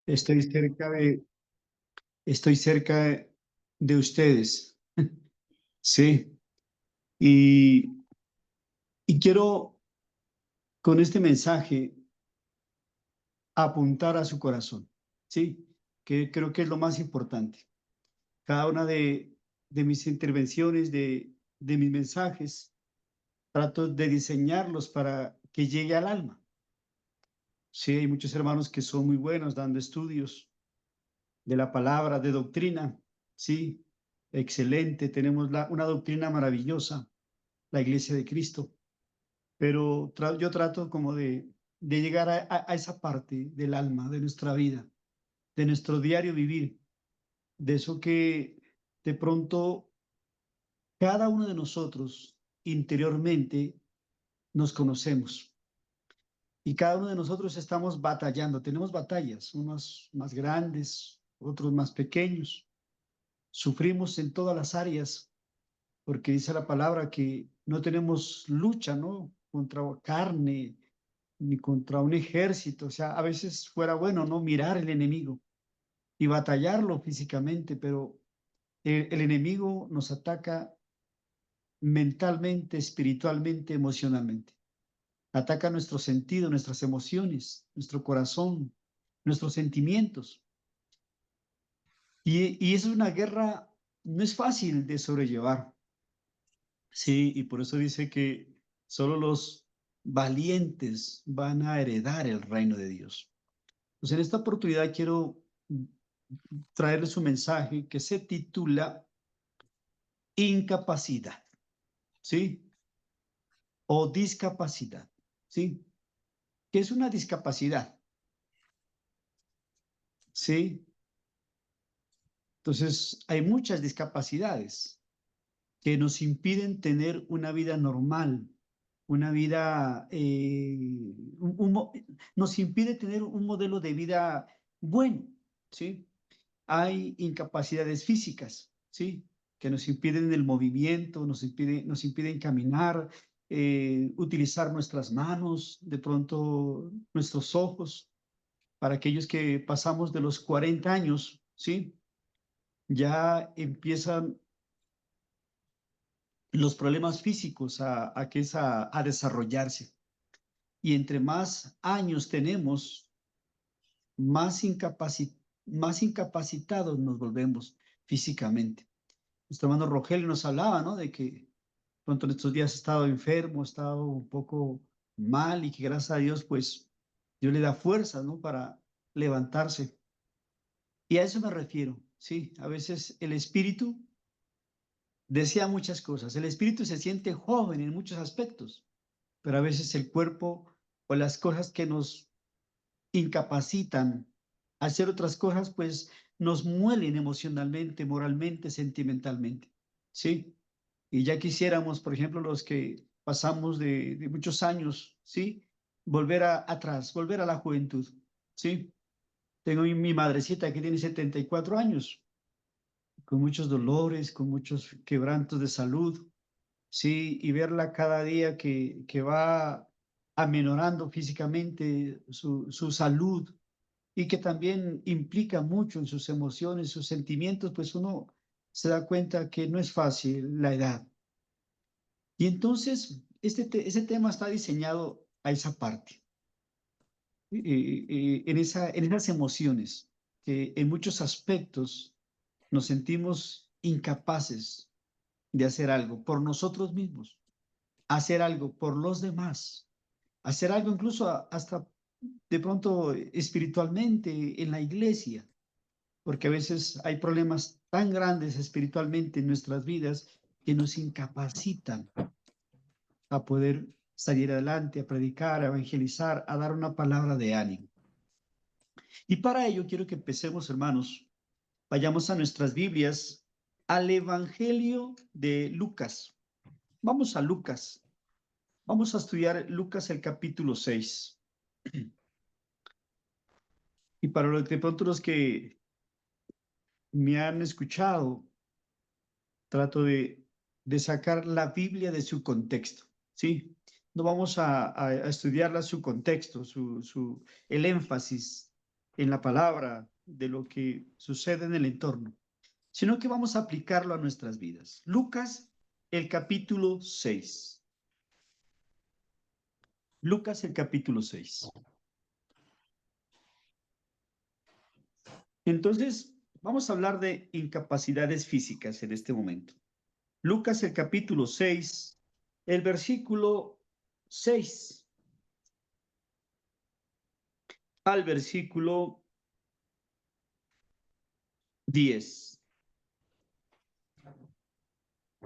Estoy cerca de, estoy cerca de ustedes. Sí, y, y quiero con este mensaje apuntar a su corazón. Sí, que creo que es lo más importante. Cada una de mis intervenciones, de mis mensajes, trato de diseñarlos para que llegue al alma. Sí, hay muchos hermanos que son muy buenos dando estudios de la palabra, de doctrina. Sí, excelente. Tenemos una doctrina maravillosa, la Iglesia de Cristo, pero yo trato como de llegar a esa parte del alma, de nuestra vida, de nuestro diario vivir, de eso que de pronto cada uno de nosotros interiormente nos conocemos y cada uno de nosotros estamos batallando, tenemos batallas, unos más grandes, otros más pequeños, sufrimos en todas las áreas porque dice la palabra que no tenemos lucha, ¿no? Contra carne, ni contra un ejército. O sea, a veces fuera bueno, ¿no? Mirar el enemigo y batallarlo físicamente, pero el enemigo nos ataca mentalmente, espiritualmente, emocionalmente. Ataca nuestro sentido, nuestras emociones, nuestro corazón, nuestros sentimientos. Y es una guerra, no es fácil de sobrellevar. Sí, y por eso dice que solo los valientes van a heredar el reino de Dios. Pues en esta oportunidad quiero traerles un mensaje que se titula incapacidad, ¿sí? O discapacidad, ¿sí? ¿Qué es una discapacidad? ¿Sí? Entonces, hay muchas discapacidades que nos impiden tener una vida normal, una vida, nos impide tener un modelo de vida bueno, ¿sí? Hay incapacidades físicas, ¿sí? Que nos impiden el movimiento, nos impiden caminar, utilizar nuestras manos, de pronto nuestros ojos. Para aquellos que pasamos de los 40 años, ¿sí? Ya empiezan los problemas físicos a desarrollarse. Y entre más años tenemos, más, más incapacitados nos volvemos físicamente. Nuestro hermano Rogelio nos hablaba, ¿no? De que pronto en estos días ha estado enfermo, ha estado un poco mal y que gracias a Dios, pues, Dios le da fuerza, ¿no? Para levantarse. Y a eso me refiero, ¿sí? A veces el espíritu desea muchas cosas. El espíritu se siente joven en muchos aspectos, pero a veces el cuerpo o las cosas que nos incapacitan a hacer otras cosas, pues nos muelen emocionalmente, moralmente, sentimentalmente, ¿sí? Y ya quisiéramos, por ejemplo, los que pasamos de muchos años, ¿sí? Volver atrás, volver a la juventud, ¿sí? Tengo mi madrecita que tiene 74 años, con muchos dolores, con muchos quebrantos de salud, ¿sí? Y verla cada día que va aminorando físicamente su salud y que también implica mucho en sus emociones, sus sentimientos, pues uno se da cuenta que no es fácil la edad. Y entonces, ese tema está diseñado a esa parte, en esas emociones, que en muchos aspectos nos sentimos incapaces de hacer algo por nosotros mismos, hacer algo por los demás, hacer algo incluso hasta de pronto espiritualmente en la iglesia, porque a veces hay problemas tan grandes espiritualmente en nuestras vidas que nos incapacitan a poder salir adelante, a predicar, a evangelizar, a dar una palabra de ánimo. Y para ello quiero que empecemos, hermanos, vayamos a nuestras Biblias, al Evangelio de Lucas. Vamos a Lucas. Vamos a estudiar Lucas el capítulo 6. Y para los de pronto los que me han escuchado, trato de sacar la Biblia de su contexto, ¿sí? No vamos a estudiarla su contexto, el énfasis. en la palabra de lo que sucede en el entorno, sino que vamos a aplicarlo a nuestras vidas. Lucas, el capítulo 6. Lucas, el capítulo 6. Entonces, vamos a hablar de incapacidades físicas en este momento. Lucas, el capítulo 6, el versículo 6 al versículo 10.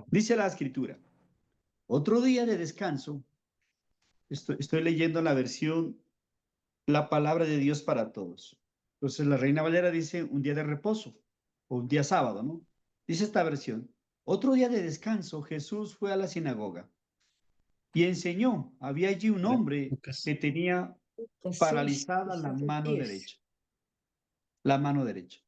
Dice la escritura, otro día de descanso, estoy leyendo la versión, la palabra de Dios para todos. Entonces la Reina Valera dice un día de reposo o un día sábado, ¿no? Dice esta versión, otro día de descanso, Jesús fue a la sinagoga y enseñó. Había allí un hombre Lucas. que tenía Lucas 6, paralizada la versículo mano 10. derecha. La mano derecha.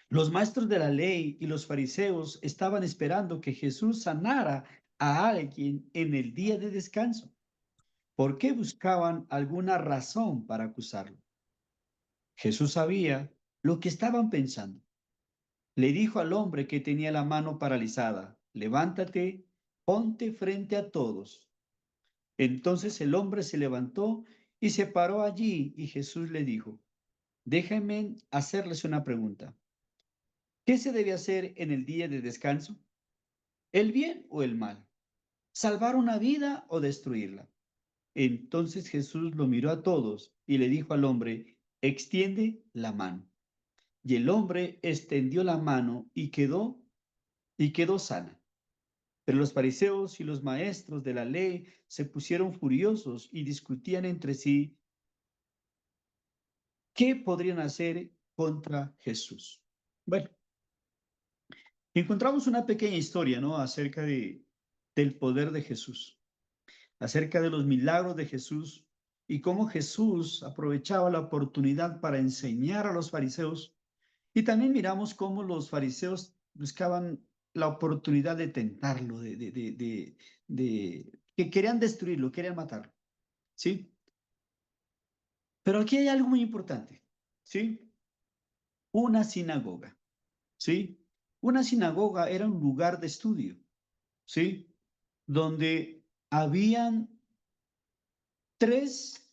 Los maestros de la ley y los fariseos estaban esperando que Jesús sanara a alguien en el día de descanso. ¿Por qué buscaban alguna razón para acusarlo? Jesús sabía lo que estaban pensando. Le dijo al hombre que tenía la mano paralizada, levántate, ponte frente a todos. Entonces el hombre se levantó y se paró allí y Jesús le dijo, déjenme hacerles una pregunta. ¿Qué se debe hacer en el día de descanso? ¿El bien o el mal? ¿Salvar una vida o destruirla? Entonces Jesús lo miró a todos y le dijo al hombre, extiende la mano. Y el hombre extendió la mano y quedó sana. Pero los fariseos y los maestros de la ley se pusieron furiosos y discutían entre sí qué podrían hacer contra Jesús. Bueno, encontramos una pequeña historia, ¿no? Acerca del poder de Jesús, acerca de los milagros de Jesús y cómo Jesús aprovechaba la oportunidad para enseñar a los fariseos. Y también miramos cómo los fariseos buscaban la oportunidad de tentarlo, que querían destruirlo, querían matarlo, ¿sí? Pero aquí hay algo muy importante, ¿sí? Una sinagoga, ¿sí? Una sinagoga era un lugar de estudio, ¿sí? Donde habían tres,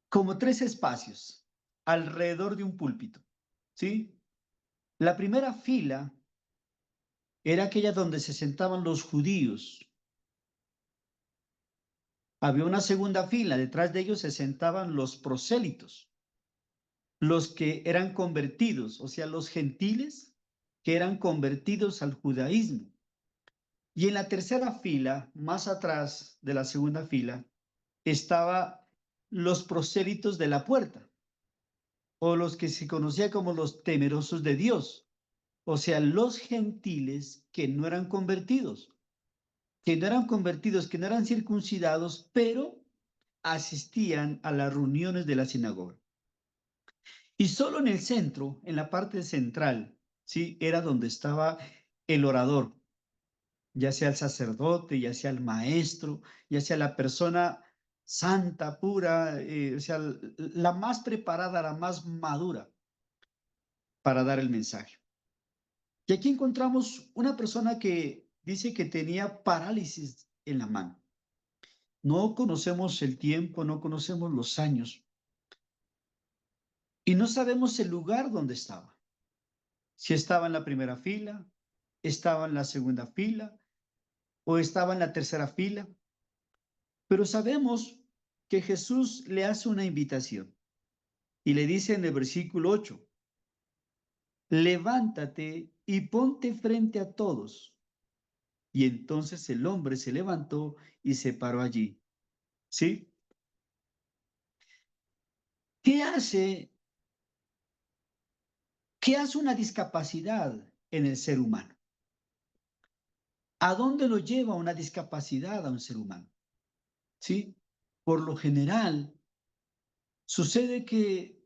como tres espacios alrededor de un púlpito, ¿sí? La primera fila era aquella donde se sentaban los judíos. Había una segunda fila, detrás de ellos se sentaban los prosélitos, los que eran convertidos, o sea, los gentiles que eran convertidos al judaísmo. Y en la tercera fila, más atrás de la segunda fila, estaba los prosélitos de la puerta, o los que se conocía como los temerosos de Dios, o sea, los gentiles que no eran convertidos, que no eran circuncidados, pero asistían a las reuniones de la sinagoga. Y solo en el centro, en la parte central, ¿sí? Era donde estaba el orador, ya sea el sacerdote, ya sea el maestro, ya sea la persona santa, pura, o sea, la más preparada, la más madura para dar el mensaje. Y aquí encontramos una persona que dice que tenía parálisis en la mano. No conocemos el tiempo, no conocemos los años y no sabemos el lugar donde estaba. Si estaba en la primera fila, estaba en la segunda fila o estaba en la tercera fila. Pero sabemos que Jesús le hace una invitación y le dice en el versículo 8, levántate y ponte frente a todos. Y entonces el hombre se levantó y se paró allí. ¿Sí? ¿Qué hace, qué hace una discapacidad en el ser humano? ¿A dónde lo lleva una discapacidad a un ser humano? ¿Sí? Por lo general, sucede que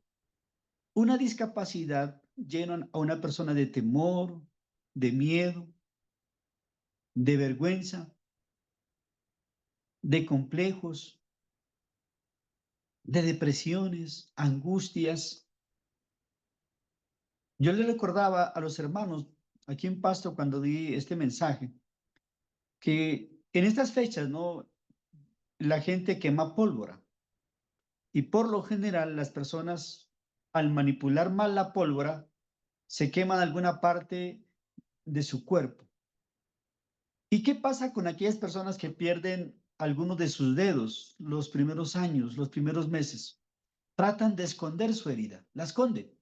una discapacidad llena a una persona de temor, de miedo, de vergüenza, de complejos, de depresiones, angustias. Yo le recordaba a los hermanos aquí en Pasto cuando di este mensaje, que en estas fechas, ¿no? La gente quema pólvora y por lo general las personas al manipular mal la pólvora se queman alguna parte de su cuerpo. ¿Y qué pasa con aquellas personas que pierden algunos de sus dedos los primeros años, los primeros meses? Tratan de esconder su herida, la esconden,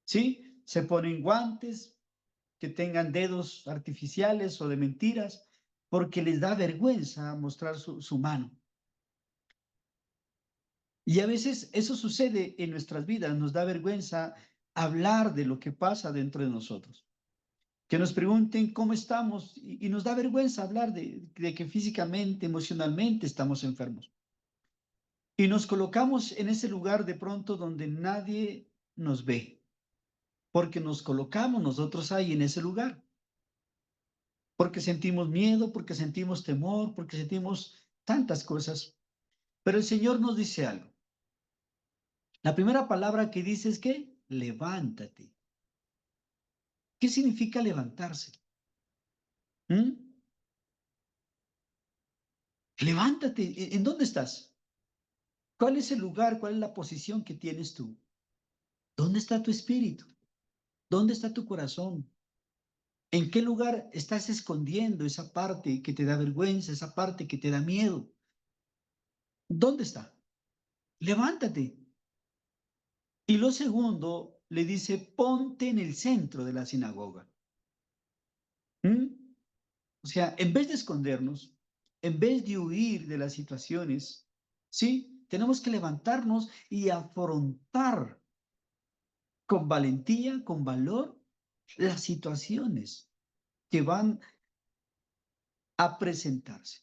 ¿sí? Se ponen guantes que tengan dedos artificiales o de mentiras porque les da vergüenza mostrar su mano. Y a veces eso sucede en nuestras vidas, nos da vergüenza hablar de lo que pasa dentro de nosotros. Que nos pregunten cómo estamos y nos da vergüenza hablar de que físicamente, emocionalmente estamos enfermos. Y nos colocamos en ese lugar de pronto donde nadie nos ve, porque nos colocamos nosotros ahí en ese lugar, porque sentimos miedo, porque sentimos temor, porque sentimos tantas cosas. Pero el Señor nos dice algo. La primera palabra que dice es que levántate. ¿Qué significa levantarse? ¿Mm? Levántate. ¿En dónde estás? ¿Cuál es el lugar? ¿Cuál es la posición que tienes tú? ¿Dónde está tu espíritu? ¿Dónde está tu corazón? ¿En qué lugar estás escondiendo esa parte que te da vergüenza, esa parte que te da miedo? ¿Dónde está? Levántate. Y lo segundo, le dice, ponte en el centro de la sinagoga. ¿Mm? O sea, en vez de escondernos, en vez de huir de las situaciones, ¿sí? Tenemos que levantarnos y afrontar con valentía, con valor, las situaciones que van a presentarse.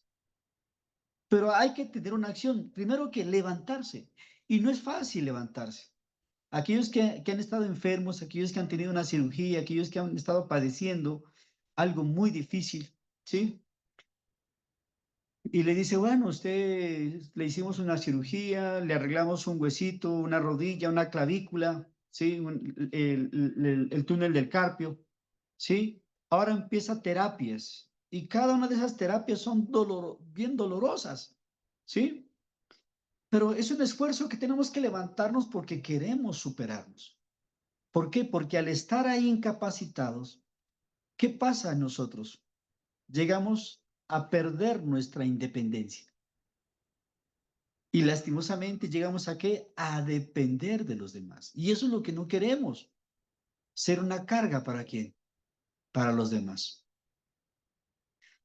Pero hay que tener una acción, primero que levantarse. Y no es fácil levantarse. Aquellos que han estado enfermos, aquellos que han tenido una cirugía, aquellos que han estado padeciendo algo muy difícil, ¿sí? Y le dice, bueno, usted le hicimos una cirugía, le arreglamos un huesito, una rodilla, una clavícula, ¿sí? El túnel del carpio, ¿sí? Ahora empieza terapias y cada una de esas terapias son bien dolorosas, ¿sí? Pero es un esfuerzo que tenemos que levantarnos porque queremos superarnos. ¿Por qué? Porque al estar ahí incapacitados, ¿qué pasa en nosotros? Llegamos a perder nuestra independencia. Y lastimosamente llegamos a qué? A depender de los demás. Y eso es lo que no queremos. Ser una carga para quién? Para los demás.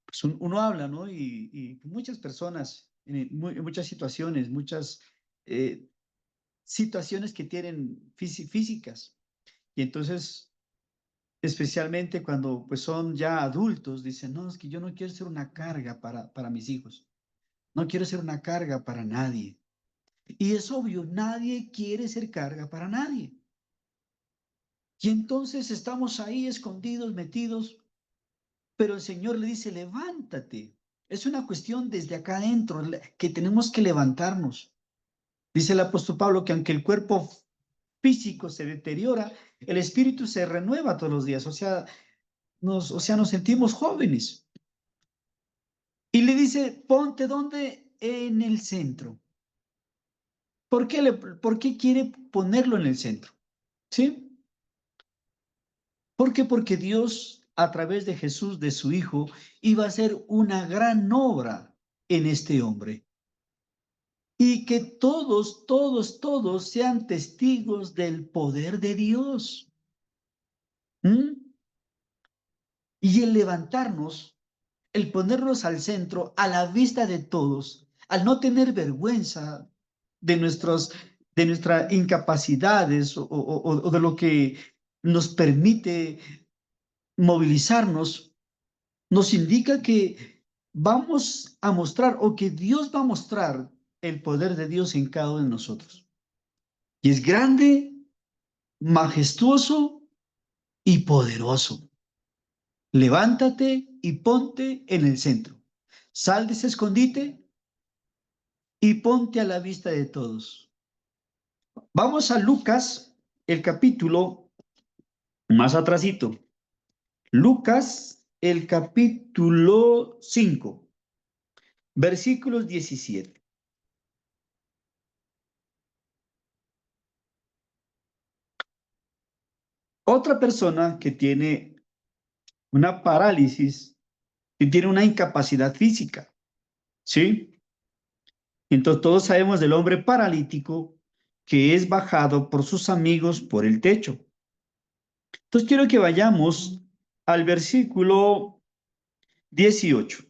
Pues uno habla, ¿no? Y muchas personas, en muchas situaciones, muchas eh, situaciones que tienen físicas. Y entonces, especialmente cuando pues son ya adultos, dicen, no, es que yo no quiero ser una carga para mis hijos. No quiero ser una carga para nadie. Y es obvio, nadie quiere ser carga para nadie. Y entonces estamos ahí escondidos, metidos, pero el Señor le dice, levántate. Es una cuestión desde acá adentro que tenemos que levantarnos. Dice el apóstol Pablo que aunque el cuerpo físico se deteriora, el espíritu se renueva todos los días. O sea, nos sentimos jóvenes. Y le dice, ponte ¿dónde? En el centro. ¿Por qué quiere ponerlo en el centro? ¿Sí? ¿Por qué? Porque Dios, a través de Jesús, de su Hijo, iba a hacer una gran obra en este hombre. Y que todos, todos, todos sean testigos del poder de Dios. ¿Mm? Y el levantarnos, el ponernos al centro, a la vista de todos, al no tener vergüenza de nuestras incapacidades o de lo que nos permite movilizarnos, nos indica que vamos a mostrar o que Dios va a mostrar el poder de Dios en cada uno de nosotros. Y es grande, majestuoso y poderoso. Levántate y ponte en el centro. Sal de ese escondite y ponte a la vista de todos. Vamos a Lucas, el capítulo más atrasito. Lucas, el capítulo 5, versículos 17. Otra persona que tiene una parálisis, que tiene una incapacidad física, ¿sí? Entonces todos sabemos del hombre paralítico que es bajado por sus amigos por el techo. Entonces quiero que vayamos al versículo 18.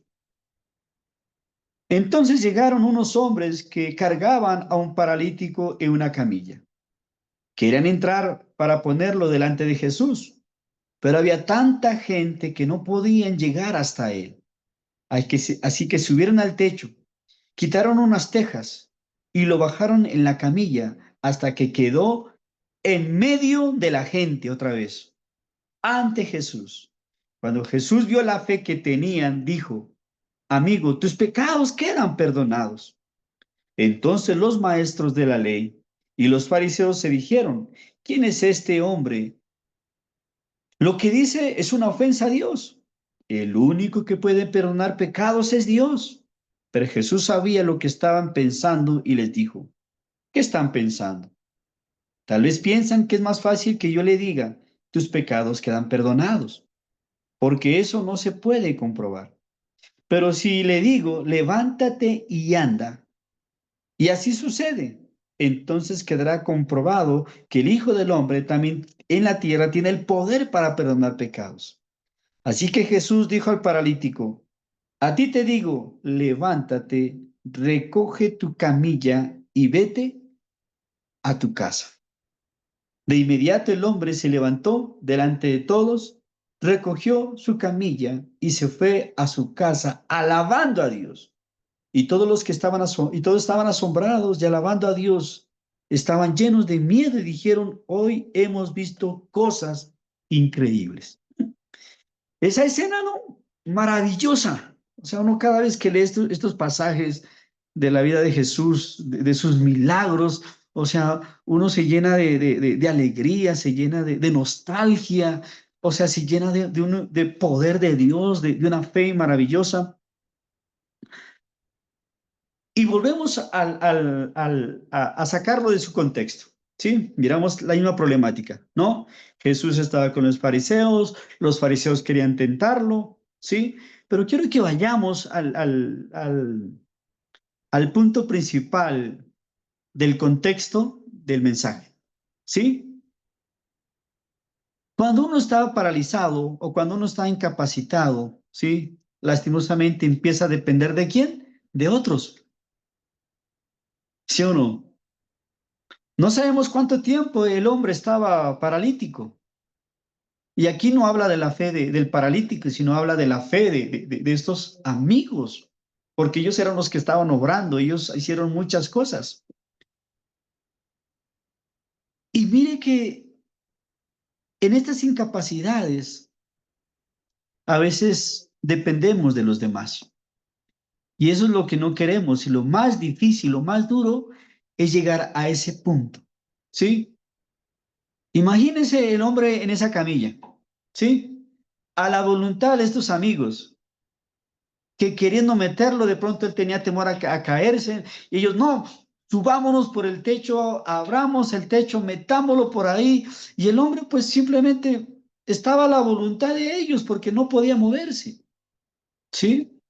Entonces llegaron unos hombres que cargaban a un paralítico en una camilla. Querían entrar para ponerlo delante de Jesús, pero había tanta gente que no podían llegar hasta él. Así que subieron al techo, quitaron unas tejas y lo bajaron en la camilla hasta que quedó en medio de la gente otra vez, ante Jesús. Cuando Jesús vio la fe que tenían, dijo, amigo, tus pecados quedan perdonados. Entonces los maestros de la ley y los fariseos se dijeron, ¿quién es este hombre? Lo que dice es una ofensa a Dios. El único que puede perdonar pecados es Dios. Pero Jesús sabía lo que estaban pensando y les dijo, ¿qué están pensando? Tal vez piensan que es más fácil que yo le diga, tus pecados quedan perdonados, porque eso no se puede comprobar. Pero si le digo, levántate y anda, y así sucede, entonces quedará comprobado que el Hijo del Hombre también en la tierra tiene el poder para perdonar pecados. Así que Jesús dijo al paralítico, a ti te digo, levántate, recoge tu camilla y vete a tu casa. De inmediato el hombre se levantó delante de todos, recogió su camilla y se fue a su casa alabando a Dios. Y todos los que todos estaban asombrados y alabando a Dios, estaban llenos de miedo y dijeron, hoy hemos visto cosas increíbles. Esa escena, ¿no? Maravillosa. O sea, uno cada vez que lee estos pasajes de la vida de Jesús, de sus milagros, o sea, uno se llena de alegría, se llena de nostalgia, o sea, se llena de poder de Dios, de una fe maravillosa. Y volvemos a sacarlo de su contexto, ¿sí? Miramos la misma problemática, ¿no? Jesús estaba con los fariseos querían tentarlo, ¿sí? Pero quiero que vayamos al punto principal del contexto del mensaje, ¿sí? Cuando uno está paralizado o cuando uno está incapacitado, ¿sí? Lastimosamente empieza a depender ¿de quién? De otros, ¿sí o no? No sabemos cuánto tiempo el hombre estaba paralítico. Y aquí no habla de la fe del paralítico, sino habla de la fe de estos amigos, porque ellos eran los que estaban obrando, ellos hicieron muchas cosas. Y mire que en estas incapacidades a veces dependemos de los demás. Y eso es lo que no queremos. Y lo más difícil, lo más duro es llegar a ese punto. ¿Sí? Imagínense el hombre en esa camilla. ¿Sí? A la voluntad de estos amigos, que queriendo meterlo, de pronto él tenía temor a caerse, y ellos, no, subámonos por el techo, abramos el techo, metámoslo por ahí, y el hombre pues simplemente estaba a la voluntad de ellos porque no podía moverse, ¿sí?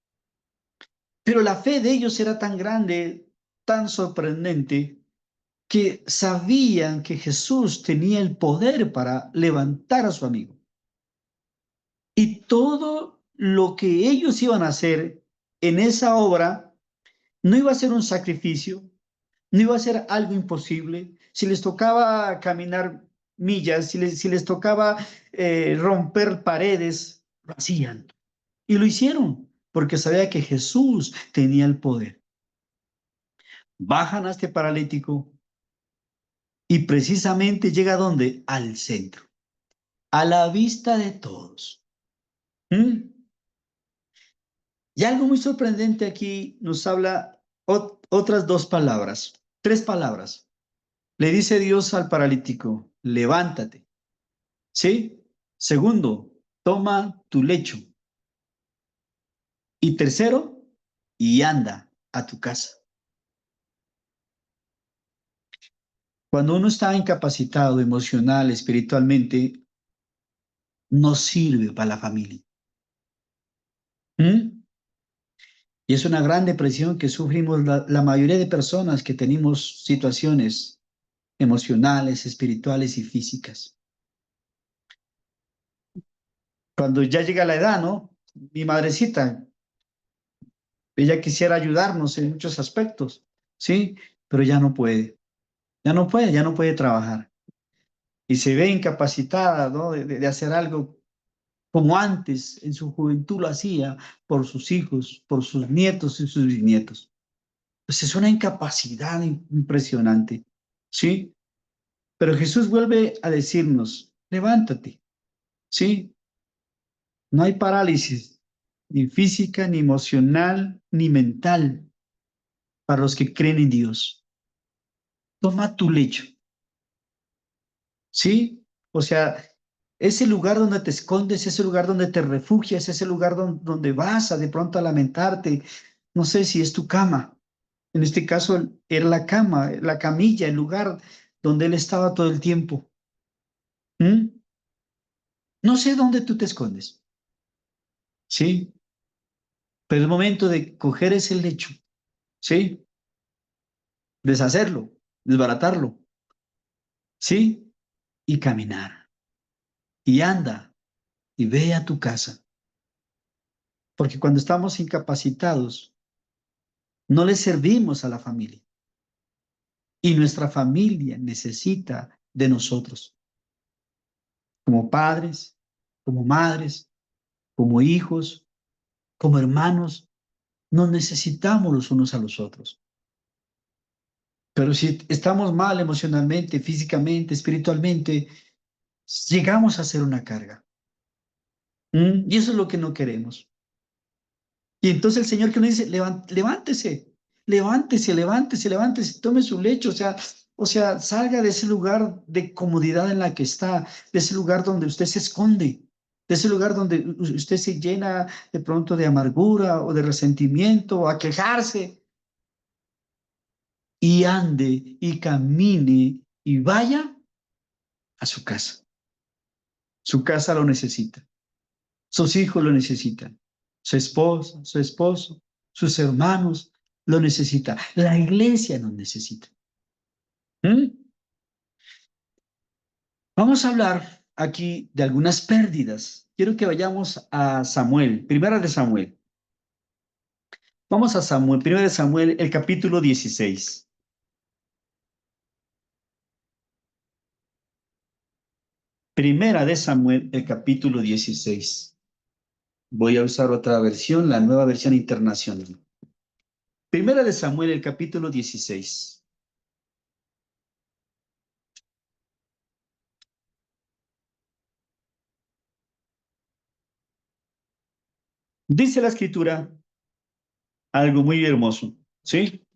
Pero la fe de ellos era tan grande, tan sorprendente, que sabían que Jesús tenía el poder para levantar a su amigo. Y todo lo que ellos iban a hacer en esa obra no iba a ser un sacrificio, no iba a ser algo imposible. Si les tocaba caminar millas, si les tocaba romper paredes, lo hacían. Y lo hicieron, porque sabía que Jesús tenía el poder. Bajan a este paralítico y precisamente llega a ¿dónde? Al centro, a la vista de todos. ¿Mm? Y algo muy sorprendente aquí nos habla otras dos palabras, tres palabras. Le dice Dios al paralítico, levántate, ¿sí? Segundo, toma tu lecho. Y tercero, y anda a tu casa. Cuando uno está incapacitado emocional, espiritualmente, no sirve para la familia. ¿Mm? Y es una gran depresión que sufrimos la mayoría de personas que tenemos situaciones emocionales, espirituales y físicas. Cuando ya llega la edad, ¿no? Mi madrecita, ella quisiera ayudarnos en muchos aspectos, ¿sí? Pero ya no puede trabajar. Y se ve incapacitada, ¿no? De hacer algo como antes en su juventud lo hacía por sus hijos, por sus nietos y sus bisnietos. Pues es una incapacidad impresionante, ¿sí? Pero Jesús vuelve a decirnos, levántate, ¿sí? No hay parálisis, ni física, ni emocional, ni mental, para los que creen en Dios. Toma tu lecho, ¿sí? O sea, ese lugar donde te escondes, ese lugar donde te refugias, ese lugar donde vas a de pronto a lamentarte, no sé si es tu cama. En este caso era la cama, la camilla, el lugar donde él estaba todo el tiempo. ¿Mm? No sé dónde tú te escondes, ¿sí? Pero es momento de coger ese lecho, ¿sí? Deshacerlo, desbaratarlo, ¿sí? Y caminar. Y anda y ve a tu casa. Porque cuando estamos incapacitados, no le servimos a la familia. Y nuestra familia necesita de nosotros, como padres, como madres, como hijos, como hermanos. Nos necesitamos los unos a los otros. Pero si estamos mal emocionalmente, físicamente, espiritualmente, llegamos a ser una carga. Y eso es lo que no queremos. Y entonces el Señor que nos dice, levántese, levántese, levántese, levántese, tome su lecho, o sea, salga de ese lugar de comodidad en la que está, de ese lugar donde usted se esconde, de ese lugar donde usted se llena de pronto de amargura o de resentimiento o a quejarse y ande y camine y vaya a su casa. Su casa lo necesita, sus hijos lo necesitan, su esposa, su esposo, sus hermanos lo necesitan, la iglesia nos necesita. ¿Mm? Vamos a hablar aquí de algunas pérdidas. Quiero que vayamos a Samuel, primera de Samuel. Vamos a Samuel, primera de Samuel, el capítulo 16. Primera de Samuel, el capítulo 16. Voy a usar otra versión, la nueva versión internacional. Primera de Samuel, el capítulo 16. Dice la escritura algo muy hermoso, ¿sí?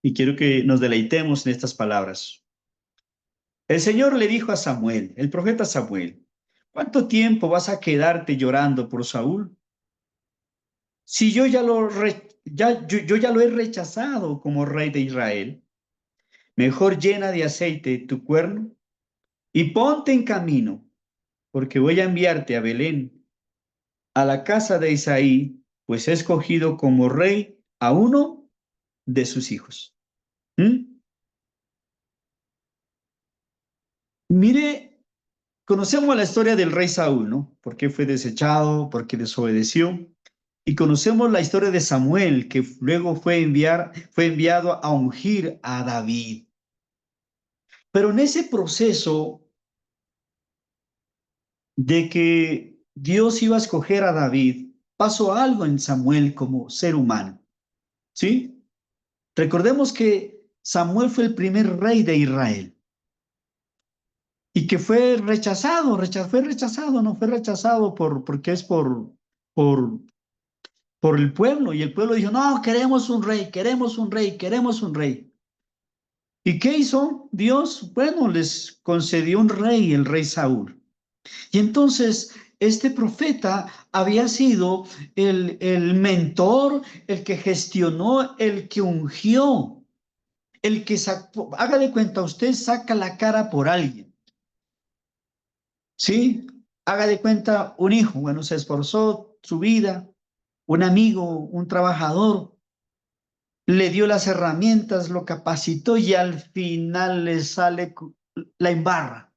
Y quiero que nos deleitemos en estas palabras. El Señor le dijo a Samuel, el profeta Samuel, ¿cuánto tiempo vas a quedarte llorando por Saúl? Si yo yo ya lo he rechazado como rey de Israel, mejor llena de aceite tu cuerno y ponte en camino, porque voy a enviarte a Belén, a la casa de Isaí, pues he escogido como rey a uno de sus hijos. ¿Mm? Mire, conocemos la historia del rey Saúl, ¿no? ¿Por qué fue desechado? ¿Por qué desobedeció? Y conocemos la historia de Samuel, que luego fue enviado a ungir a David. Pero en ese proceso de que Dios iba a escoger a David, pasó algo en Samuel como ser humano, ¿sí? Recordemos que Samuel fue el primer rey de Israel y que fue rechazado, fue rechazado, no fue rechazado porque es por, por el pueblo. Y el pueblo dijo, no, queremos un rey, queremos un rey, queremos un rey. ¿Y qué hizo Dios? Bueno, les concedió un rey, el rey Saúl. Y entonces este profeta había sido el mentor, el que gestionó, el que ungió, el que sacó. Haga de cuenta, usted saca la cara por alguien, ¿sí? Haga de cuenta un hijo, bueno, se esforzó su vida, un amigo, un trabajador, le dio las herramientas, lo capacitó y al final le sale la embarra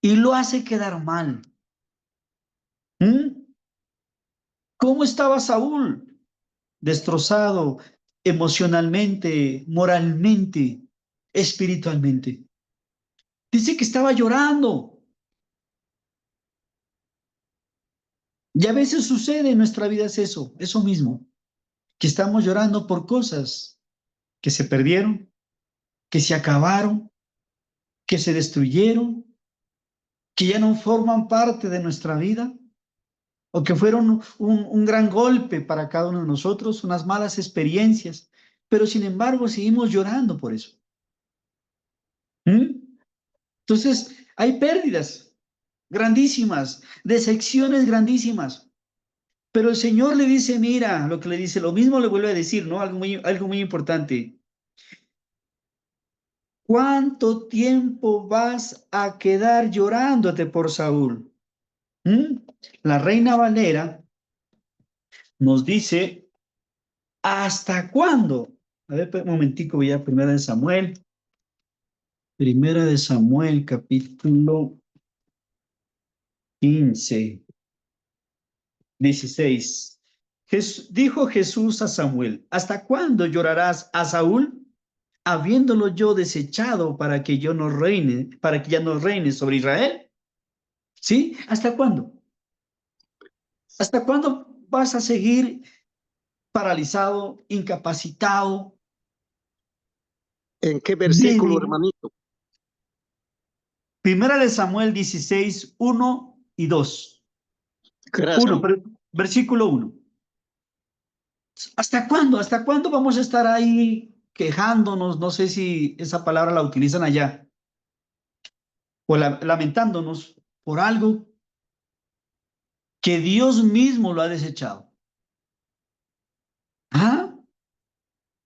y lo hace quedar mal. ¿Mm? ¿Cómo estaba Saúl? Destrozado emocionalmente, moralmente, espiritualmente. Dice que estaba llorando. Y a veces sucede en nuestra vida es eso mismo, que estamos llorando por cosas que se perdieron, que se acabaron, que se destruyeron, que ya no forman parte de nuestra vida, o que fueron un gran golpe para cada uno de nosotros, unas malas experiencias, pero sin embargo seguimos llorando por eso. ¿Mm? Entonces, hay pérdidas grandísimas, decepciones grandísimas, pero el Señor le dice, mira, lo que le dice, lo mismo le vuelve a decir, ¿no? Algo muy importante. ¿Cuánto tiempo vas a quedar llorándote por Saúl? ¿Mm? La Reina Valera nos dice, ¿hasta cuándo? A ver, un momentico, voy a Primera de Samuel, capítulo 15, 16. Dijo Jesús a Samuel, ¿hasta cuándo llorarás a Saúl? Habiéndolo yo desechado para que yo no reine, para que ya no reine sobre Israel. ¿Sí? ¿Hasta cuándo? ¿Hasta cuándo vas a seguir paralizado, incapacitado, ¿En qué versículo, débil? hermanito? Primera de Samuel 16, 1 y 2. Gracias. 1, versículo 1. ¿Hasta cuándo? ¿Hasta cuándo vamos a estar ahí quejándonos? No sé si esa palabra la utilizan allá, o lamentándonos por algo que Dios mismo lo ha desechado. ¿Ah?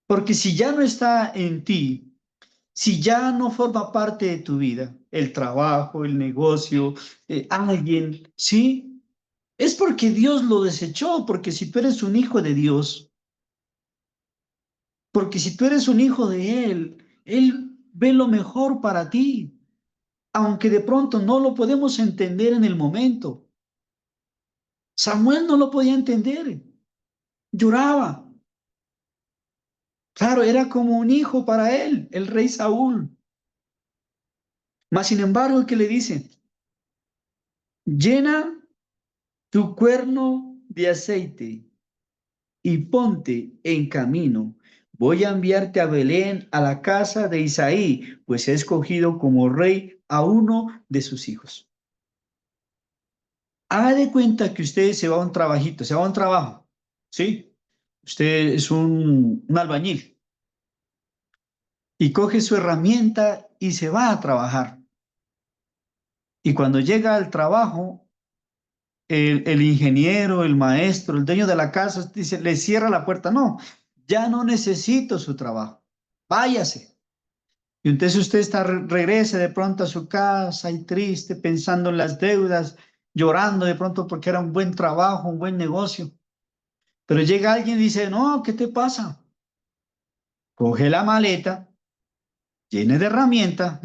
Porque si ya no está en ti, si ya no forma parte de tu vida, el trabajo, el negocio, alguien, ¿sí? Es porque Dios lo desechó, porque si tú eres un hijo de Dios, porque si tú eres un hijo de Él ve lo mejor para ti, aunque de pronto no lo podemos entender en el momento. Samuel no lo podía entender, lloraba. Claro, era como un hijo para él, el rey Saúl. Mas sin embargo, ¿qué le dice? Llena tu cuerno de aceite y ponte en camino. Voy a enviarte a Belén, a la casa de Isaí, pues he escogido como rey a uno de sus hijos. Haga de cuenta que usted se va a un trabajito, se va a un trabajo, ¿sí? Usted es un albañil y coge su herramienta y se va a trabajar. Y cuando llega al trabajo, el ingeniero, el maestro, el dueño de la casa, dice, le cierra la puerta. No, ya no necesito su trabajo. Váyase. Y entonces usted regresa de pronto a su casa y triste, pensando en las deudas, llorando de pronto porque era un buen trabajo, un buen negocio. Pero llega alguien y dice, no, ¿qué te pasa? Coge la maleta, llene de herramienta,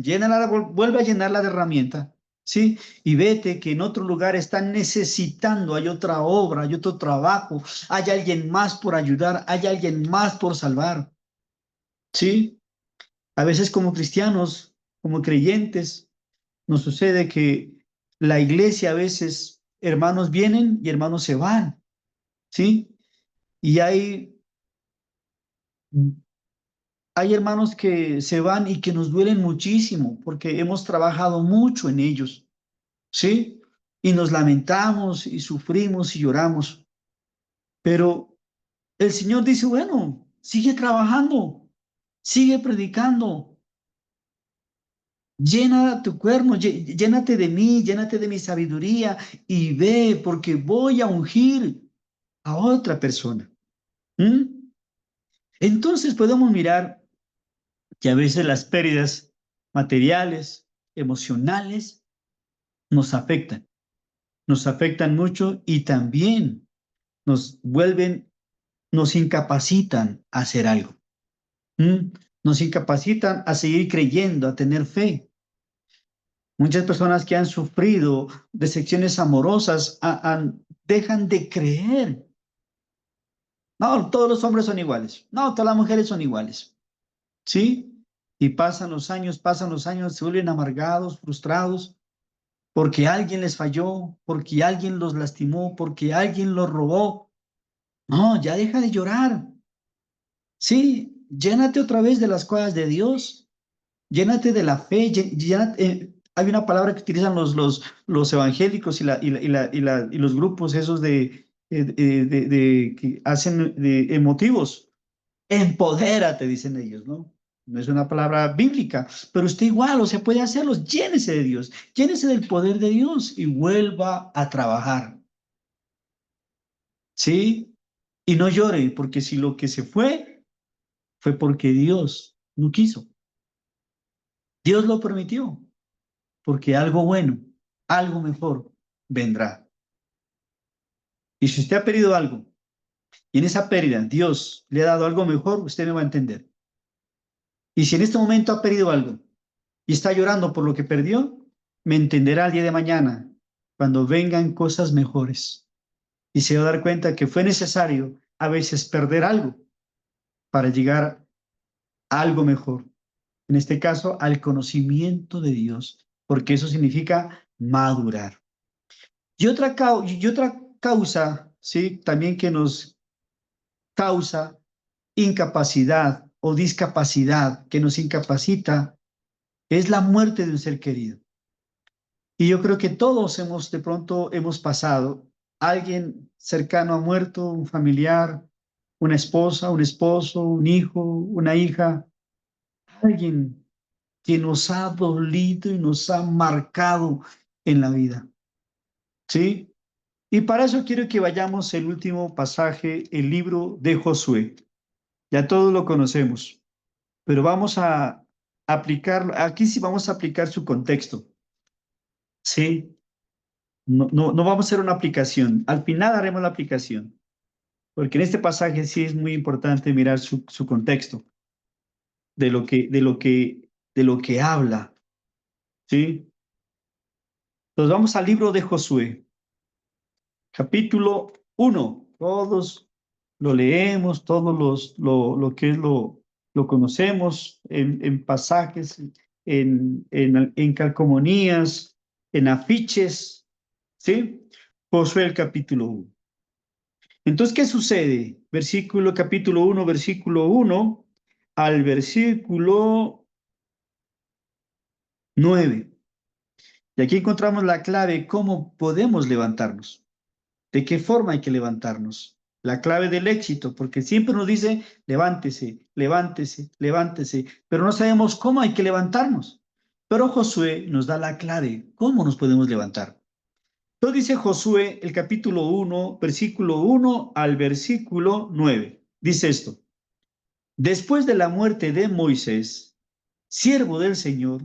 vuelve a llenarla de herramienta, ¿sí? Y vete que en otro lugar están necesitando, hay otra obra, hay otro trabajo, hay alguien más por ayudar, hay alguien más por salvar, ¿sí? A veces como cristianos, como creyentes, nos sucede que la iglesia a veces, hermanos vienen y hermanos se van, ¿sí? Y hay hermanos que se van y que nos duelen muchísimo porque hemos trabajado mucho en ellos, ¿sí? Y nos lamentamos y sufrimos y lloramos. Pero el Señor dice, bueno, sigue trabajando, sigue predicando, Llena tu cuerno, llénate de mí, llénate de mi sabiduría y ve porque voy a ungir a otra persona. ¿Mm? Entonces podemos mirar que a veces las pérdidas materiales, emocionales, nos afectan mucho y también nos vuelven, nos incapacitan a hacer algo. ¿Mm? Nos incapacitan a seguir creyendo, a tener fe. Muchas personas que han sufrido decepciones amorosas dejan de creer. No, todos los hombres son iguales. No, todas las mujeres son iguales. ¿Sí? Y pasan los años, se vuelven amargados, frustrados, porque alguien les falló, porque alguien los lastimó, porque alguien los robó. No, ya deja de llorar. Sí, llénate otra vez de las cosas de Dios. Llénate de la fe. Hay una palabra que utilizan los evangélicos y los grupos esos que hacen de emotivos. Empodérate, dicen ellos, ¿no? No es una palabra bíblica, pero usted igual, o sea, puede hacerlos. Llénese de Dios, llénese del poder de Dios y vuelva a trabajar, ¿sí? Y no llore, porque si lo que se fue porque Dios no quiso. Dios lo permitió, porque algo bueno, algo mejor vendrá. Y si usted ha perdido algo, y en esa pérdida Dios le ha dado algo mejor, usted me va a entender. Y si en este momento ha perdido algo, y está llorando por lo que perdió, me entenderá el día de mañana cuando vengan cosas mejores. Y se va a dar cuenta que fue necesario a veces perder algo para llegar a algo mejor. En este caso, al conocimiento de Dios, porque eso significa madurar. Y otra causa, ¿sí? También que nos causa incapacidad o discapacidad, que nos incapacita, es la muerte de un ser querido. Y yo creo que todos de pronto hemos pasado. Alguien cercano ha muerto, un familiar, una esposa, un esposo, un hijo, una hija, alguien que nos ha dolido y nos ha marcado en la vida. ¿Sí? Y para eso quiero que vayamos el último pasaje, el libro de Josué. Ya todos lo conocemos, pero vamos a aplicarlo. Aquí sí vamos a aplicar su contexto. ¿Sí? No vamos a hacer una aplicación. Al final haremos la aplicación, porque en este pasaje sí es muy importante mirar su contexto de lo que habla, ¿sí? Entonces vamos al libro de Josué, capítulo 1. Todos lo leemos, todos lo conocemos en pasajes, en calcomanías, en afiches, ¿sí? Josué el capítulo 1. Entonces, ¿qué sucede? Capítulo 1, versículo 1 al versículo 9. Y aquí encontramos la clave, cómo podemos levantarnos, de qué forma hay que levantarnos. La clave del éxito, porque siempre nos dice, levántese, levántese, levántese, pero no sabemos cómo hay que levantarnos. Pero Josué nos da la clave, cómo nos podemos levantar. Entonces dice Josué, el capítulo 1, versículo 1 al versículo 9. Dice esto. Después de la muerte de Moisés, siervo del Señor,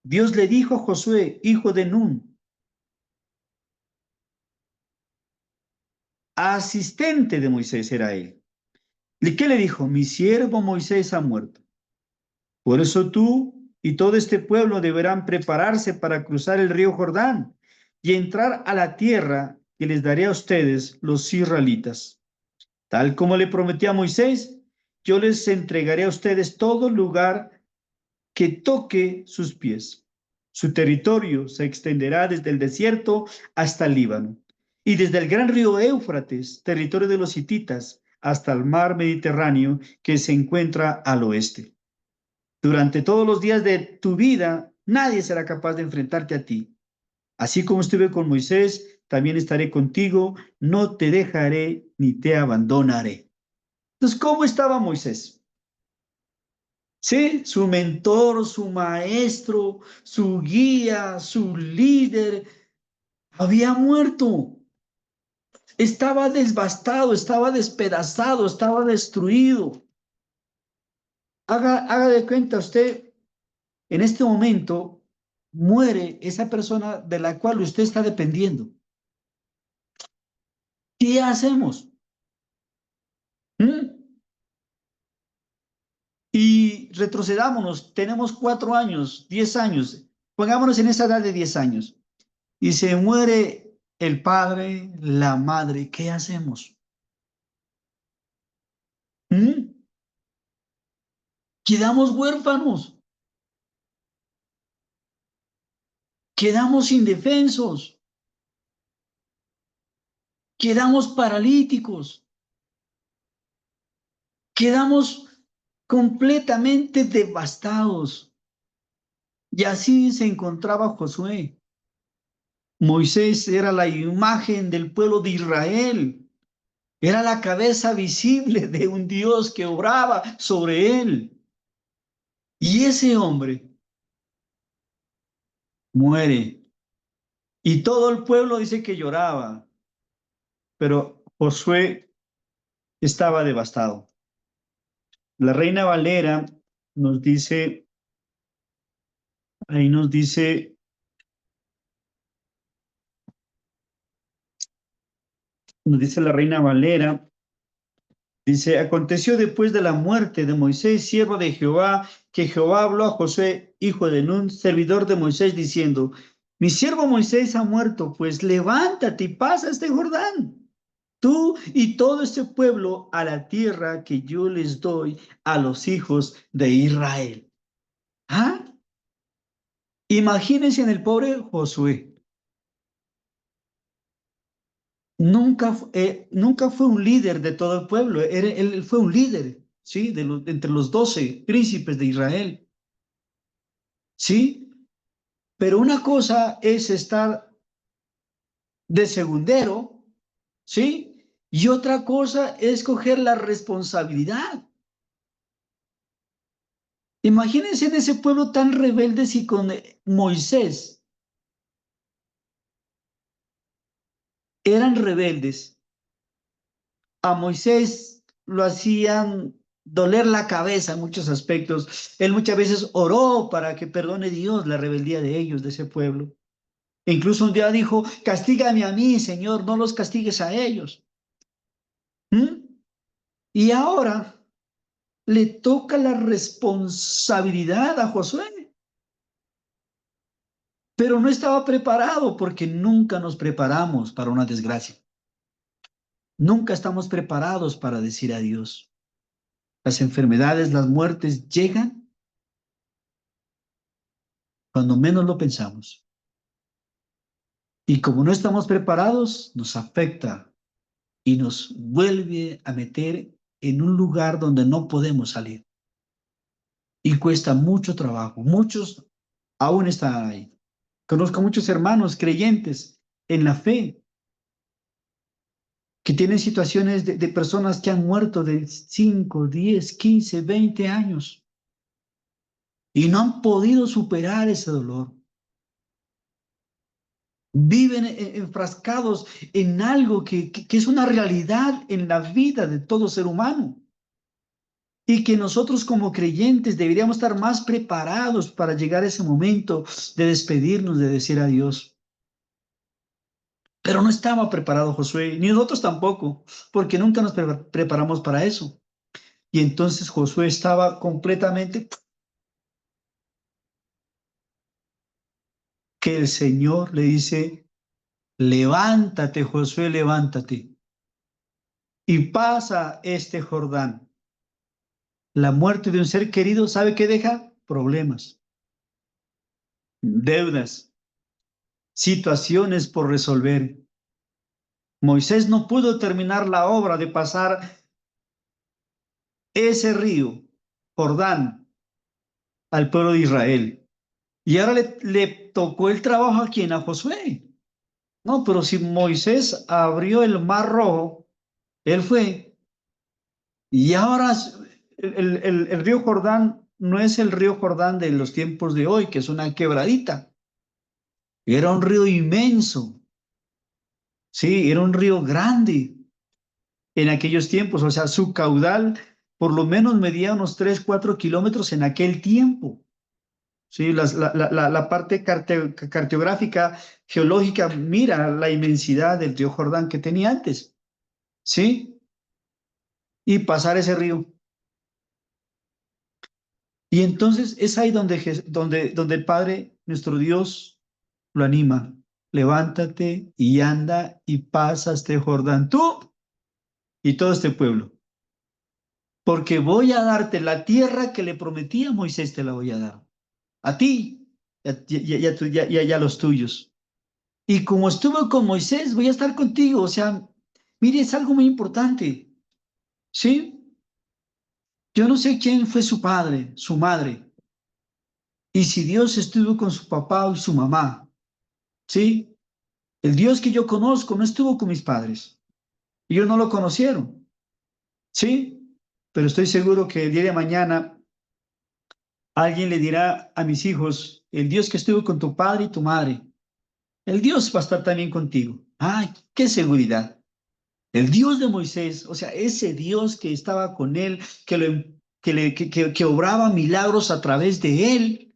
Dios le dijo a Josué, hijo de Nun, asistente de Moisés era él. ¿Y qué le dijo? Mi siervo Moisés ha muerto. Por eso tú y todo este pueblo deberán prepararse para cruzar el río Jordán y entrar a la tierra que les daré a ustedes, los israelitas. Tal como le prometí a Moisés, yo les entregaré a ustedes todo lugar que toque sus pies. Su territorio se extenderá desde el desierto hasta el Líbano y desde el gran río Éufrates, territorio de los hititas, hasta el mar Mediterráneo que se encuentra al oeste. Durante todos los días de tu vida, nadie será capaz de enfrentarte a ti. Así como estuve con Moisés, también estaré contigo, no te dejaré ni te abandonaré. Entonces, ¿cómo estaba Moisés? ¿sí? Su mentor, su maestro, su guía, su líder, había muerto. Estaba devastado, estaba despedazado, estaba destruido. Haga de cuenta usted, en este momento muere esa persona de la cual usted está dependiendo. ¿Qué hacemos? ¿Mm? Y retrocedámonos, tenemos 4 años, 10 años, pongámonos en esa edad de 10 años, y se muere el padre, la madre, ¿qué hacemos? ¿Mm? Quedamos huérfanos, quedamos indefensos, quedamos paralíticos, quedamos completamente devastados. Y así se encontraba Josué. Moisés era la imagen del pueblo de Israel. Era la cabeza visible de un Dios que obraba sobre él. Y ese hombre muere. Y todo el pueblo dice que lloraba, pero Josué estaba devastado. La Reina Valera nos dice, ahí nos dice la Reina Valera. Dice, aconteció después de la muerte de Moisés, siervo de Jehová, que Jehová habló a Josué, hijo de Nun, servidor de Moisés, diciendo, mi siervo Moisés ha muerto, pues levántate y pasa este Jordán, tú y todo este pueblo a la tierra que yo les doy a los hijos de Israel. ¿Ah? Imagínense en el pobre Josué. Nunca fue un líder de todo el pueblo, él fue un líder, ¿sí? Entre los 12 príncipes de Israel, ¿sí? Pero una cosa es estar de segundero, ¿sí? Y otra cosa es coger la responsabilidad. Imagínense en ese pueblo tan rebelde si con Moisés eran rebeldes. A Moisés lo hacían doler la cabeza en muchos aspectos. Él muchas veces oró para que perdone Dios la rebeldía de ellos, de ese pueblo. E incluso un día dijo, castígame a mí, Señor, no los castigues a ellos. ¿Mm? Y ahora le toca la responsabilidad a Josué, pero no estaba preparado porque nunca nos preparamos para una desgracia. Nunca estamos preparados para decir adiós. Las enfermedades, las muertes llegan cuando menos lo pensamos. Y como no estamos preparados, nos afecta y nos vuelve a meter en un lugar donde no podemos salir. Y cuesta mucho trabajo. Muchos aún están ahí. Conozco muchos hermanos creyentes en la fe que tienen situaciones de personas que han muerto de 5, 10, 15, 20 años y no han podido superar ese dolor. Viven enfrascados en algo que es una realidad en la vida de todo ser humano y que nosotros como creyentes deberíamos estar más preparados para llegar a ese momento de despedirnos, de decir adiós. Pero no estaba preparado Josué, ni nosotros tampoco, porque nunca nos preparamos para eso. Y entonces Josué estaba completamente, que el Señor le dice, levántate, Josué, levántate, y pasa este Jordán. La muerte de un ser querido, ¿sabe qué deja? Problemas, deudas, situaciones por resolver. Moisés no pudo terminar la obra de pasar ese río, Jordán, al pueblo de Israel. Y ahora le tocó el trabajo a quién, a Josué. No, pero si Moisés abrió el mar rojo, él fue, y ahora el río Jordán no es el río Jordán de los tiempos de hoy, que es una quebradita. Era un río inmenso, sí, era un río grande en aquellos tiempos. O sea, su caudal por lo menos medía unos 3, 4 kilómetros en aquel tiempo. Sí, la parte cartográfica, geológica, mira la inmensidad del río Jordán que tenía antes, ¿sí? Y pasar ese río. Y entonces es ahí donde el Padre, nuestro Dios, lo anima. Levántate y anda y pasa este Jordán tú y todo este pueblo. Porque voy a darte la tierra que le prometí a Moisés, te la voy a dar. A ti y a los tuyos. Y como estuve con Moisés, voy a estar contigo. O sea, mire, es algo muy importante. ¿Sí? Yo no sé quién fue su padre, su madre. Y si Dios estuvo con su papá y su mamá. ¿Sí? El Dios que yo conozco no estuvo con mis padres. Ellos no lo conocieron. ¿Sí? Pero estoy seguro que el día de mañana alguien le dirá a mis hijos, el Dios que estuvo con tu padre y tu madre, el Dios va a estar también contigo. ¡Ay, qué seguridad! El Dios de Moisés, o sea, ese Dios que estaba con él, que obraba milagros a través de él,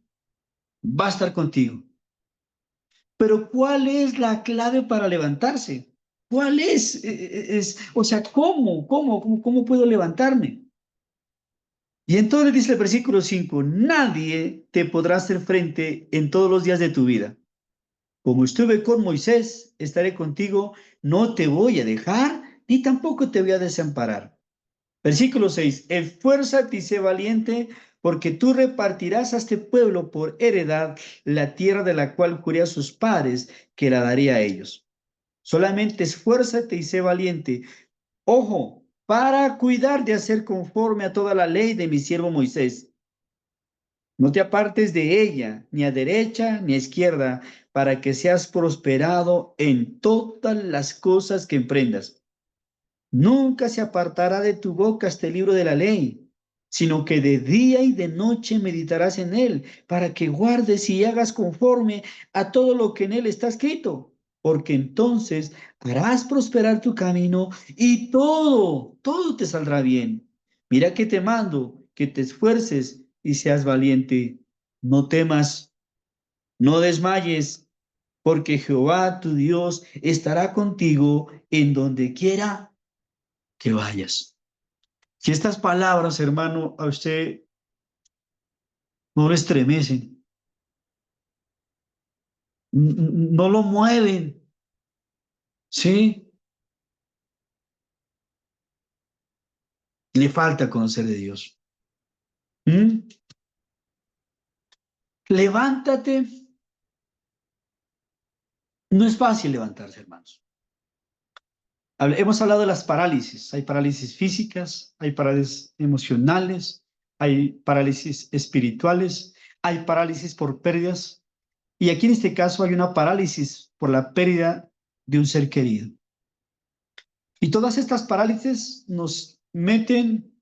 va a estar contigo. Pero ¿cuál es la clave para levantarse? ¿Cuál es? O sea, ¿Cómo puedo levantarme? Y entonces dice el versículo 5: nadie te podrá hacer frente en todos los días de tu vida. Como estuve con Moisés, estaré contigo, no te voy a dejar, ni tampoco te voy a desamparar. Versículo 6: esfuérzate y sé valiente, porque tú repartirás a este pueblo por heredad la tierra de la cual juré a sus padres que la daría a ellos. Solamente esfuérzate y sé valiente. Ojo, para cuidar de hacer conforme a toda la ley de mi siervo Moisés. No te apartes de ella, ni a derecha ni a izquierda, para que seas prosperado en todas las cosas que emprendas. Nunca se apartará de tu boca este libro de la ley, sino que de día y de noche meditarás en él, para que guardes y hagas conforme a todo lo que en él está escrito, porque entonces harás prosperar tu camino y todo te saldrá bien. Mira que te mando, que te esfuerces y seas valiente. No temas, no desmayes, porque Jehová tu Dios estará contigo en donde quiera que vayas. Si estas palabras, hermano, a usted no lo estremecen, no lo mueven, ¿sí? Le falta conocer de Dios. ¿Mm? Levántate. No es fácil levantarse, hermanos. Hemos hablado de las parálisis. Hay parálisis físicas, hay parálisis emocionales, hay parálisis espirituales, hay parálisis por pérdidas. Y aquí en este caso hay una parálisis por la pérdida de un ser querido. Y todas estas parálisis nos meten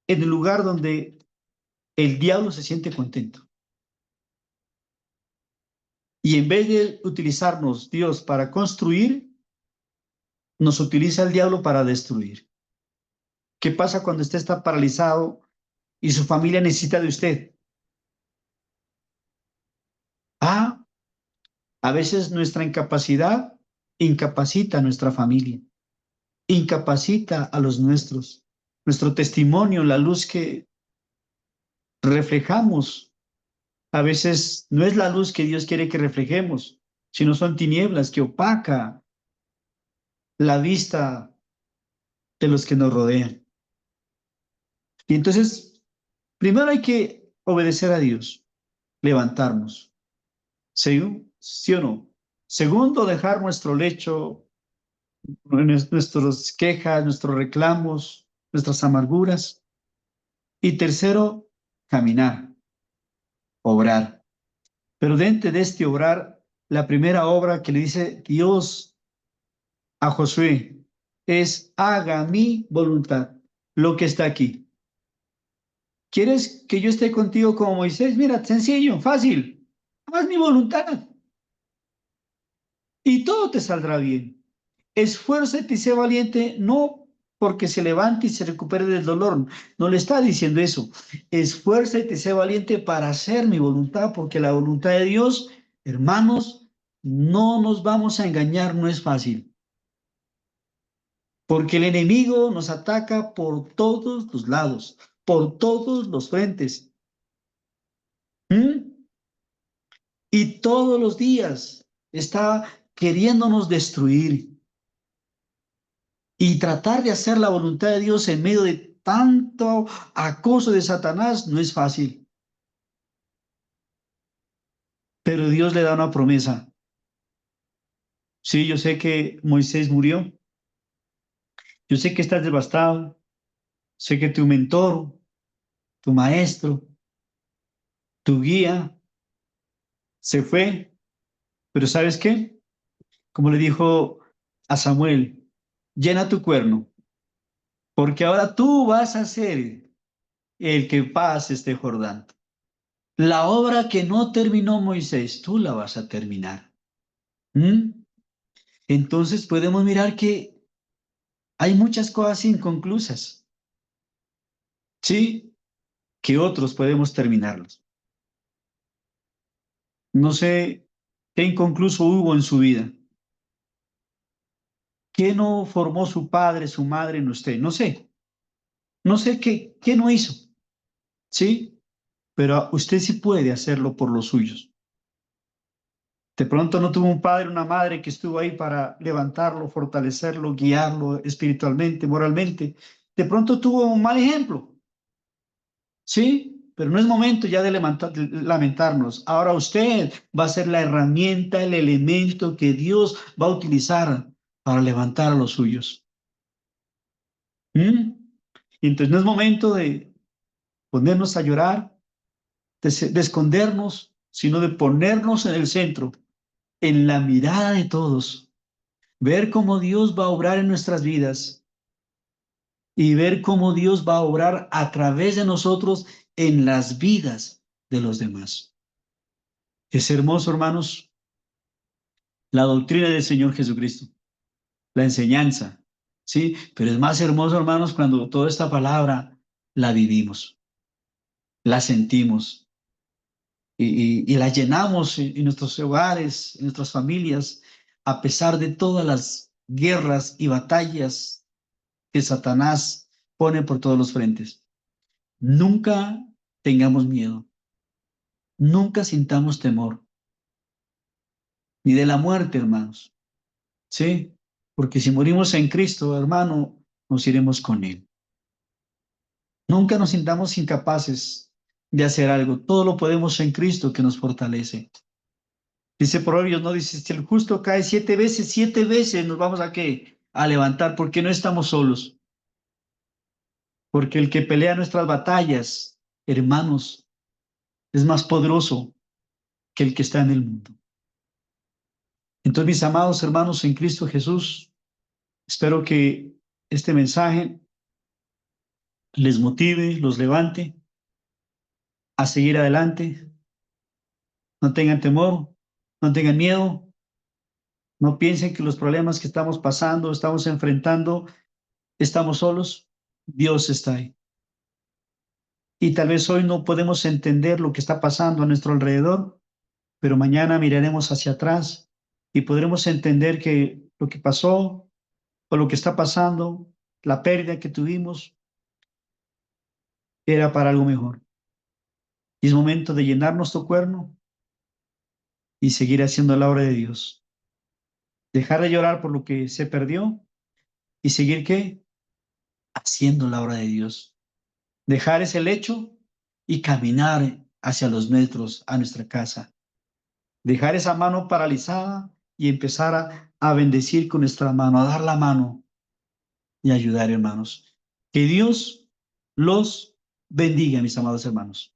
en el lugar donde el diablo se siente contento. Y en vez de utilizarnos Dios para construir, nos utiliza el diablo para destruir. ¿Qué pasa cuando usted está paralizado y su familia necesita de usted? Ah, a veces nuestra incapacidad incapacita a nuestra familia, incapacita a los nuestros. Nuestro testimonio, la luz que reflejamos, a veces no es la luz que Dios quiere que reflejemos, sino son tinieblas que opaca la vista de los que nos rodean. Y entonces, primero hay que obedecer a Dios, levantarnos, ¿sí, sí o no? Segundo, dejar nuestro lecho, nuestras quejas, nuestros reclamos, nuestras amarguras. Y tercero, caminar, obrar. Pero dentro de este obrar, la primera obra que le dice Dios a Josué es: haga mi voluntad, lo que está aquí. ¿Quieres que yo esté contigo como Moisés? Mira, sencillo, fácil. Haz mi voluntad y todo te saldrá bien. Esfuérzate y sé valiente, no porque se levante y se recupere del dolor. No le está diciendo eso. Esfuérzate y sé valiente para hacer mi voluntad, porque la voluntad de Dios, hermanos, no nos vamos a engañar, no es fácil. Porque el enemigo nos ataca por todos los lados, por todos los frentes. ¿Mm? Y todos los días está queriéndonos destruir. Y tratar de hacer la voluntad de Dios en medio de tanto acoso de Satanás no es fácil. Pero Dios le da una promesa. Sí, yo sé que Moisés murió. Yo sé que estás devastado. Sé que tu mentor, tu maestro, tu guía se fue. Pero ¿sabes qué? Como le dijo a Samuel, llena tu cuerno, porque ahora tú vas a ser el que pase este Jordán. La obra que no terminó Moisés, tú la vas a terminar. ¿Mm? Entonces podemos mirar que hay muchas cosas inconclusas, ¿sí? Que otros podemos terminarlos. No sé qué inconcluso hubo en su vida. ¿Qué no formó su padre, su madre en usted? No sé. No sé qué no hizo, ¿sí? Pero usted sí puede hacerlo por los suyos. De pronto no tuvo un padre, una madre que estuvo ahí para levantarlo, fortalecerlo, guiarlo espiritualmente, moralmente. De pronto tuvo un mal ejemplo, ¿sí? Pero no es momento ya de lamentarnos. Ahora usted va a ser la herramienta, el elemento que Dios va a utilizar para levantar a los suyos. ¿Mm? Y entonces no es momento de ponernos a llorar, de escondernos, sino de ponernos en el centro, en la mirada de todos, ver cómo Dios va a obrar en nuestras vidas y ver cómo Dios va a obrar a través de nosotros en las vidas de los demás. Es hermoso, hermanos, la doctrina del Señor Jesucristo, la enseñanza, ¿sí? Pero es más hermoso, hermanos, cuando toda esta palabra la vivimos, la sentimos y la llenamos en nuestros hogares, en nuestras familias, a pesar de todas las guerras y batallas que Satanás pone por todos los frentes. Nunca tengamos miedo, nunca sintamos temor, ni de la muerte, hermanos, ¿sí? Porque si morimos en Cristo, hermano, nos iremos con Él. Nunca nos sintamos incapaces de hacer algo. Todo lo podemos en Cristo que nos fortalece. Dice Proverbios, no dice, si el justo cae 7 veces nos vamos a qué? A levantar, porque no estamos solos. Porque el que pelea nuestras batallas, hermanos, es más poderoso que el que está en el mundo. Entonces, mis amados hermanos en Cristo Jesús, espero que este mensaje les motive, los levante a seguir adelante. No tengan temor, no tengan miedo, no piensen que los problemas que estamos pasando, estamos enfrentando, estamos solos. Dios está ahí. Y tal vez hoy no podemos entender lo que está pasando a nuestro alrededor, pero mañana miraremos hacia atrás y podremos entender que lo que pasó o lo que está pasando, la pérdida que tuvimos, era para algo mejor. Y es momento de llenar nuestro cuerno y seguir haciendo la obra de Dios. Dejar de llorar por lo que se perdió y seguir, ¿qué? Haciendo la obra de Dios. Dejar ese lecho y caminar hacia los nuestros, a nuestra casa. Dejar esa mano paralizada y empezar a bendecir con nuestra mano, a dar la mano y ayudar, hermanos. Que Dios los bendiga, mis amados hermanos.